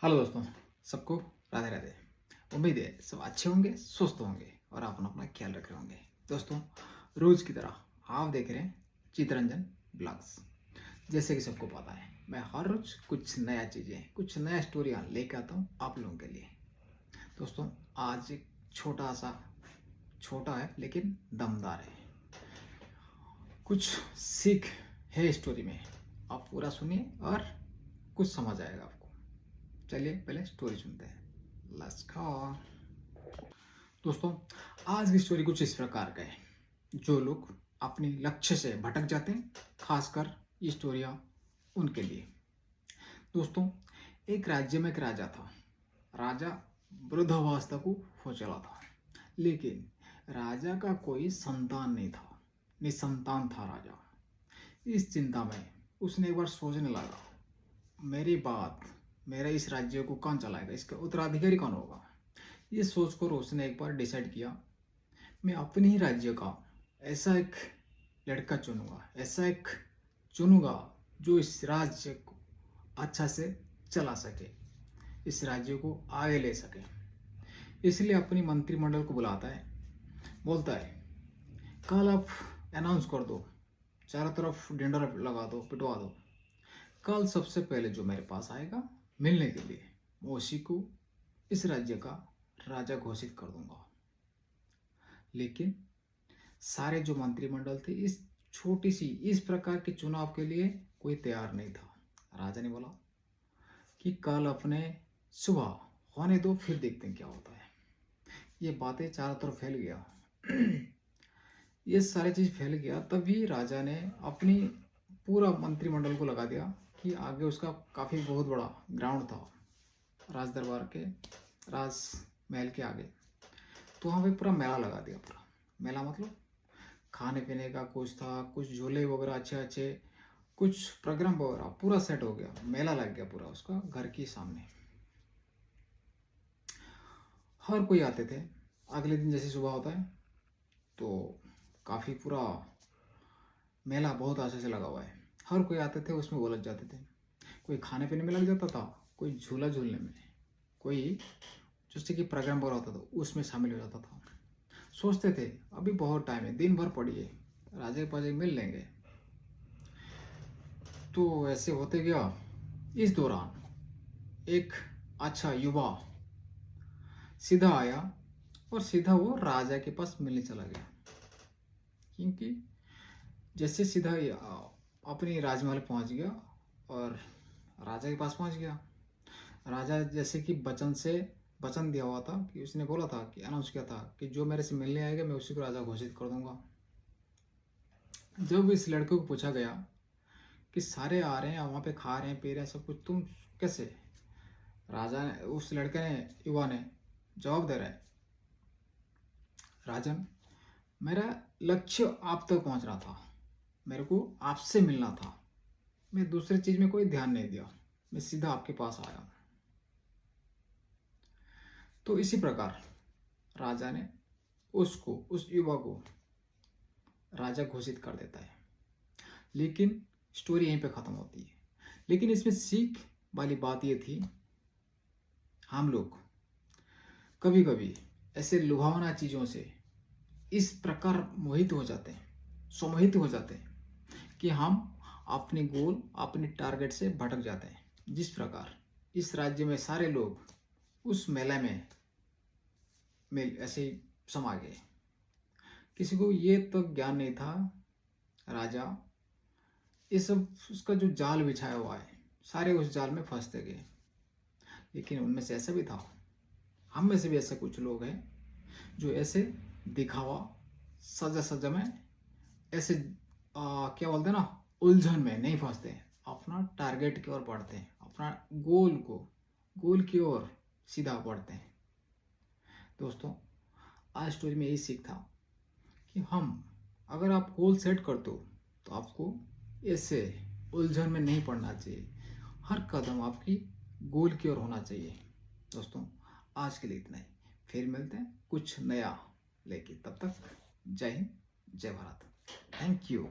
Hello दोस्तों, सबको राधे राधे। उम्मीद है सब अच्छे होंगे, स्वस्थ होंगे और आप अपना ख्याल रख रहे होंगे। दोस्तों, रोज की तरह आप देख रहे हैं चितरंजन ब्लॉग्स। जैसे कि सबको पता है, मैं हर रोज कुछ नया चीज़ें, कुछ नया स्टोरियाँ लेके आता हूँ आप लोगों के लिए। दोस्तों, आज एक छोटा है लेकिन दमदार है। कुछ सीख है स्टोरी में, आप पूरा सुनिए और कुछ समझ आएगा आपको। चलिए पहले स्टोरी सुनते हैं। Let's go. दोस्तों, आज की स्टोरी कुछ इस प्रकार का है। जो लोग अपने लक्ष्य से भटक जाते हैं, खासकर ये स्टोरियाँ उनके लिए। दोस्तों, एक राज्य में एक राजा था। राजा वृद्धावस्था को हो चला था, लेकिन राजा का कोई संतान नहीं था। निसंतान था राजा। इस चिंता में उसने एक बार सोचने लगा, मेरा इस राज्य को कौन चलाएगा, इसका उत्तराधिकारी कौन होगा। ये सोचकर उसने एक बार डिसाइड किया, मैं अपने ही राज्य का ऐसा एक लड़का चुनूंगा जो इस राज्य को अच्छा से चला सके, इस राज्य को आगे ले सके। इसलिए अपनी मंत्रिमंडल को बुलाता है, बोलता है, कल आप अनाउंस कर दो, चारों तरफ डिंडर लगा दो, पिटवा दो। कल सबसे पहले जो मेरे पास आएगा मिलने के लिए, मैं उसी को इस राज्य का राजा घोषित कर दूंगा। लेकिन सारे जो मंत्रिमंडल थे इस प्रकार के चुनाव के लिए कोई तैयार नहीं था। राजा ने बोला कि कल अपने सुबह होने दो, फिर देखते हैं क्या होता है। ये बातें चारों तरफ फैल गया। ये सारी चीज फैल गया, तभी राजा ने अपनी पूरा मंत्रिमंडल को लगा दिया कि आगे उसका काफी बहुत बड़ा ग्राउंड था राज दरबार के, राजमहल के आगे। तो वहाँ पे पूरा मेला लगा दिया। पूरा मेला मतलब खाने पीने का कुछ था, कुछ झूले वगैरह अच्छे कुछ प्रोग्राम वगैरह, पूरा सेट हो गया। मेला लग गया पूरा उसका घर के सामने। हर कोई आते थे। अगले दिन जैसे सुबह होता है तो काफ़ी पूरा मेला बहुत अच्छे से लगा हुआ है। हर कोई आते थे, उसमें उलझ जाते थे। कोई खाने पीने में लग जाता था, कोई झूला झूलने में, कोई जैसे कि प्रोग्राम हो रहा होता था उसमें शामिल हो जाता था। सोचते थे अभी बहुत टाइम है, दिन भर पड़ी है, राजे पाजे मिल लेंगे। तो ऐसे होते गया। इस दौरान एक अच्छा युवा सीधा आया और सीधा वो राजा के पास मिलने चला गया। क्योंकि जैसे सीधा अपनी राजमहल पहुंच गया और राजा के पास पहुंच गया। राजा जैसे कि वचन दिया हुआ था कि उसने बोला था कि अनाउंस किया था कि जो मेरे से मिलने आएगा मैं उसी को राजा घोषित कर दूंगा। जब इस लड़के को पूछा गया कि सारे आ रहे हैं, वहाँ पे खा रहे हैं, पी रहे हैं सब कुछ, तुम कैसे? राजा ने, उस लड़के ने, युवा ने जवाब दे रहा है, राजन, मेरा लक्ष्य आप तक पहुंचना था, मेरे को आपसे मिलना था, मैं दूसरी चीज में कोई ध्यान नहीं दिया, मैं सीधा आपके पास आया। तो इसी प्रकार राजा ने उस युवा को राजा घोषित कर देता है। लेकिन स्टोरी यहीं पे खत्म होती है। लेकिन इसमें सीख वाली बात ये थी, हम लोग कभी कभी ऐसे लुभावना चीजों से इस प्रकार सम्मोहित हो जाते हैं कि हम अपने गोल, अपने टारगेट से भटक जाते हैं। जिस प्रकार इस राज्य में सारे लोग उस मेले में ऐसे ही समा गए। किसी को ये तो ज्ञान नहीं था, राजा ये सब उसका जो जाल बिछाया हुआ है, सारे उस जाल में फंसते गए। लेकिन उनमें से ऐसा भी था, हम में से भी ऐसे कुछ लोग हैं जो ऐसे दिखावा, सजा में ऐसे क्या बोलते हैं ना, उलझन में नहीं फंसते हैं, अपना टारगेट की ओर बढ़ते हैं, अपना गोल की ओर सीधा बढ़ते हैं। दोस्तों, आज स्टोरी में यही सीख था कि अगर आप गोल सेट करते हो तो आपको ऐसे उलझन में नहीं पड़ना चाहिए। हर कदम आपकी गोल की ओर होना चाहिए। दोस्तों, आज के लिए इतना ही। फिर मिलते हैं कुछ नया लेके। तब तक जय हिंद, जय भारत। Thank you.